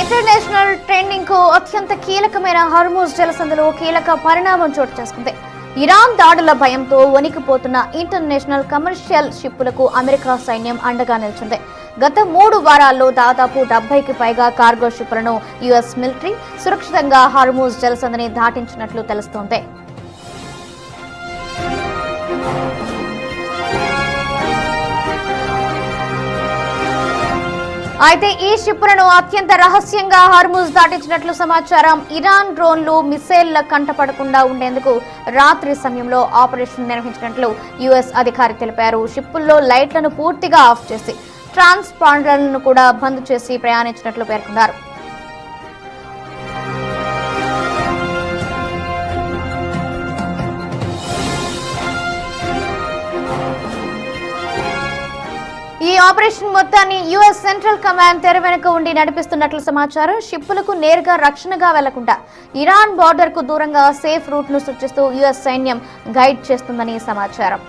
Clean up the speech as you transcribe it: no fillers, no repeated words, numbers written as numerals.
International trending కు అత్యంత కీలకమైన హార్మూజ్ జలసంధిలో కీలక పరిణామం చోటు చేసుకుంది. ఇరాన్ దాడుల భయంతో వణికిపోతున్న ఇంటర్నేషనల్ కమర్షియల్ షిప్పులకు అమెరికా సైన్యం అండగా నిలిచింది. గత 3 వారాల్లో దాదాపు 70కి పైగా కార్గో షిప్పులను యుఎస్ మిలిటరీ సురక్షితంగా హార్మూజ్ జలసంధిని దాటించినట్లు తెలుస్తోంది. అయితే ఈ షిప్పులను అత్యంత రహస్యంగా హార్మూజ్ దాటించినట్లు సమాచారం. ఇరాన్ డ్రోన్లు మిసైళ్ల కంటపడకుండా ఉండేందుకు రాత్రి సమయంలో ఆపరేషన్ నిర్వహించినట్లు యుఎస్ అధికారి తెలిపారు. షిప్పుల్లో లైట్లను పూర్తిగా ఆఫ్ చేసి ట్రాన్స్పాండర్లను కూడా బంద్ చేసి ప్రయాణించినట్లు పేర్కొన్నారు. ఈ ఆపరేషన్ మొత్తాన్ని యుఎస్ సెంట్రల్ కమాండ్ తెర వెనుక ఉండి నడిపిస్తున్నట్లు సమాచారం. షిప్పులకు నేరుగా రక్షణగా వెళ్లకుండా ఇరాన్ బార్డర్ కు దూరంగా సేఫ్ రూట్ ను సూచిస్తూ యుఎస్ సైన్యం గైడ్ చేస్తుందని సమాచారం.